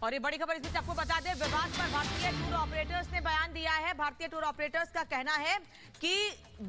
और ये बड़ी खबर इस बीच आपको बता दें, विवाद पर भारतीय टूर ऑपरेटर्स ने बयान दिया है। भारतीय टूर ऑपरेटर्स का कहना है कि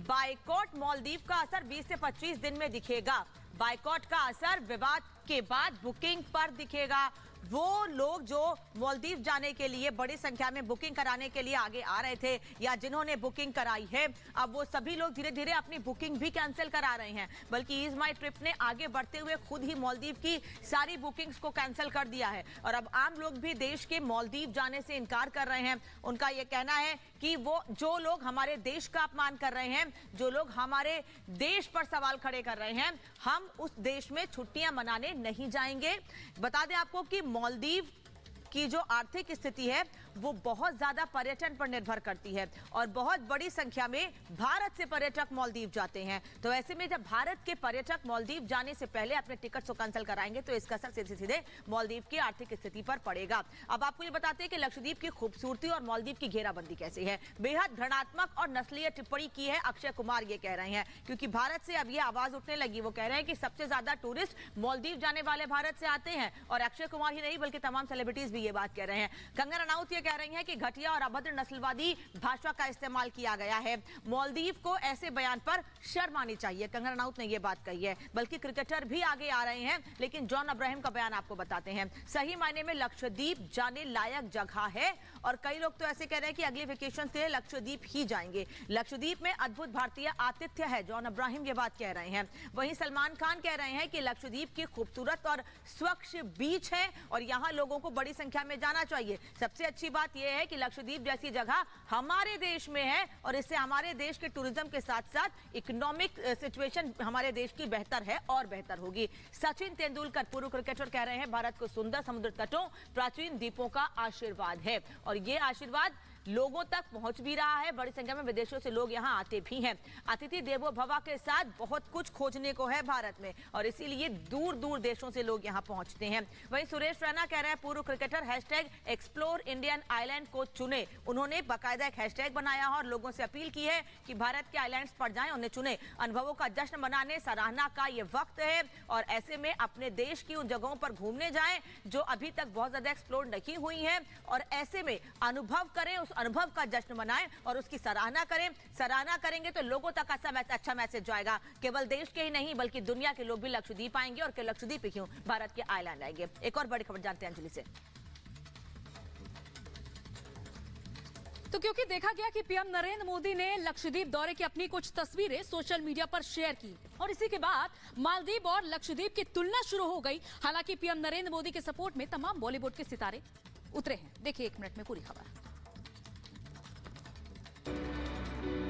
बाइकॉट मालदीव का असर 20 से 25 दिन में दिखेगा। बाइकॉट का असर विवाद के बाद बुकिंग पर दिखेगा। वो लोग जो मालदीव जाने के लिए बड़ी संख्या में बुकिंग कराने के लिए आगे आ रहे थे या जिन्होंने बुकिंग कराई है, अब वो सभी लोग धीरे धीरे अपनी बुकिंग भी कैंसिल करा रहे हैं। बल्कि ईज माई ट्रिप ने आगे बढ़ते हुए खुद ही मालदीव की सारी बुकिंग्स को कैंसिल कर दिया है और अब आम लोग भी देश के मालदीव जाने से इनकार कर रहे हैं। उनका यह कहना है कि वो जो लोग हमारे देश का अपमान कर रहे हैं, जो लोग हमारे देश पर सवाल खड़े कर रहे हैं, हम उस देश में छुट्टियां मनाने नहीं जाएंगे। बता दें आपको कि मालदीव की जो आर्थिक स्थिति है वो बहुत ज्यादा पर्यटन पर निर्भर करती है और बहुत बड़ी संख्या में भारत से पर्यटक मालदीव जाते हैं। तो ऐसे में जब भारत के पर्यटक मालदीव जाने से पहले अपने टिकट को कैंसिल कराएंगे तो इसका असर सीधे सीधे मालदीव की आर्थिक स्थिति पर पड़ेगा। अब आपको ये बताते हैं कि लक्षद्वीप की खूबसूरती और मालदीव की घेराबंदी कैसी है। बेहद घृणात्मक और नस्लीय टिप्पणी की है अक्षय कुमार, ये कह रहे हैं, क्योंकि भारत से अब ये आवाज उठने लगी। वो कह रहे हैं कि सबसे ज्यादा टूरिस्ट मालदीव जाने वाले भारत से आते हैं और अक्षय कुमार ही नहीं बल्कि तमाम सेलिब्रिटीज ये बात कह रहे हैं। कंगना रनौत ये कह रही हैं कि घटिया और अभद्र नस्लवादी भाषा का इस्तेमाल किया गया है। मालदीव को ऐसे बयान पर शर्म आनी चाहिए, कंगना रनौत ने यह बात कही है। बल्कि क्रिकेटर भी आगे आ रहे हैं, लेकिन जॉन अब्राहम का बयान आपको बताते हैं। सही मायने में लक्षद्वीप जाने लायक जगह है और कई लोग तो ऐसे कह रहे हैं कि अगले वेकेशन के लिए लक्षद्वीप ही जाएंगे। लक्षद्वीप में अद्भुत भारतीय आतिथ्य है, जॉन अब्राहम ये बात कह रहे हैं। वहीं सलमान खान कह रहे हैं कि लक्षद्वीप की खूबसूरत और स्वच्छ बीच है और यहां लोगों को बड़ी संख्या में जाना चाहिए। सबसे अच्छी बात यह है कि लक्षद्वीप जैसी जगह हमारे देश में है और इससे हमारे देश के टूरिज्म के साथ साथ इकोनॉमिक सिचुएशन हमारे देश की बेहतर है और बेहतर होगी। सचिन तेंदुलकर पूर्व क्रिकेटर कह रहे हैं, भारत को सुंदर समुद्र तटों, प्राचीन द्वीपों का आशीर्वाद है और ये आशीर्वाद लोगों तक पहुंच भी रहा है। बड़ी संख्या में विदेशों से लोग यहां आते भी हैं। अतिथि देवो भव के साथ बहुत कुछ खोजने को है भारत में और इसीलिए दूर दूर देशों से लोग यहां पहुंचते हैं। वहीं सुरेश रैना कह रहे हैं, पूर्व क्रिकेटर #एक्सप्लोर इंडियन आइलैंड को चुने। उन्होंने बाकायदा एक हैशटैग बनाया और लोगों से अपील की है कि भारत के आइलैंड्स पर जाएं, उन्हें चुने। अनुभवों का जश्न मनाने, सराहना का ये वक्त है और ऐसे में अपने देश की उन जगहों पर घूमने जाएं जो अभी तक बहुत ज्यादा एक्सप्लोर नहीं हुई हैं और ऐसे में अनुभव करें, उस अनुभव का जश्न मनाएं और उसकी सराहना करें। सराहना करेंगे तो लोगों तक अच्छा मैसेज जाएगा। केवल देश के ही नहीं बल्कि दुनिया के लोग भी लक्षद्वीप आएंगे और लक्षद्वीप ही क्यों, भारत के आइलैंड आएंगे। एक और बड़ी खबर जानते हैं अंजलि से। तो क्योंकि देखा गया कि पीएम नरेंद्र मोदी ने लक्षद्वीप दौरे की अपनी कुछ तस्वीरें सोशल मीडिया पर शेयर की और इसी के बाद मालदीव और लक्षद्वीप की तुलना शुरू हो गई। हालांकि पीएम नरेंद्र मोदी के सपोर्ट में तमाम बॉलीवुड के सितारे उतरे हैं। देखिए 1 मिनट में पूरी खबर।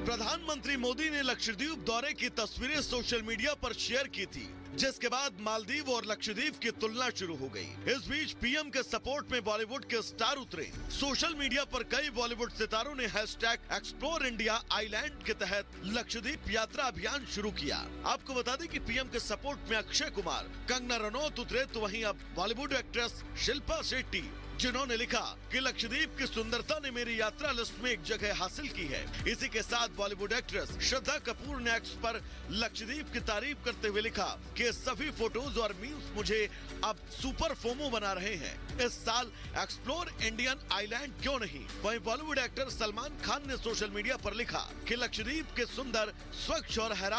प्रधानमंत्री मोदी ने लक्षद्वीप दौरे की तस्वीरें सोशल मीडिया पर शेयर की थी, जिसके बाद मालदीव और लक्षद्वीप की तुलना शुरू हो गई। इस बीच पीएम के सपोर्ट में बॉलीवुड के स्टार उतरे। सोशल मीडिया पर कई बॉलीवुड सितारों ने #एक्सप्लोर इंडिया आइलैंड के तहत लक्षद्वीप यात्रा अभियान शुरू किया। आपको बता दें कि पीएम के सपोर्ट में अक्षय कुमार, कंगना रनौत उतरे, तो वहीं अब बॉलीवुड एक्ट्रेस शिल्पा शेट्टी, जिन्होंने लिखा कि लक्षद्वीप की सुंदरता ने मेरी यात्रा लिस्ट में एक जगह हासिल की है। इसी के साथ बॉलीवुड एक्ट्रेस श्रद्धा कपूर ने एक्स पर लक्षद्वीप की तारीफ करते हुए लिखा कि सभी फोटोज और मीम्स मुझे अब सुपर फोमो बना रहे हैं। इस साल एक्सप्लोर इंडियन आइलैंड क्यों नहीं। वहीं बॉलीवुड एक्टर सलमान खान ने सोशल मीडिया पर लिखा कि लक्षद्वीप के सुंदर, स्वच्छ और हैरान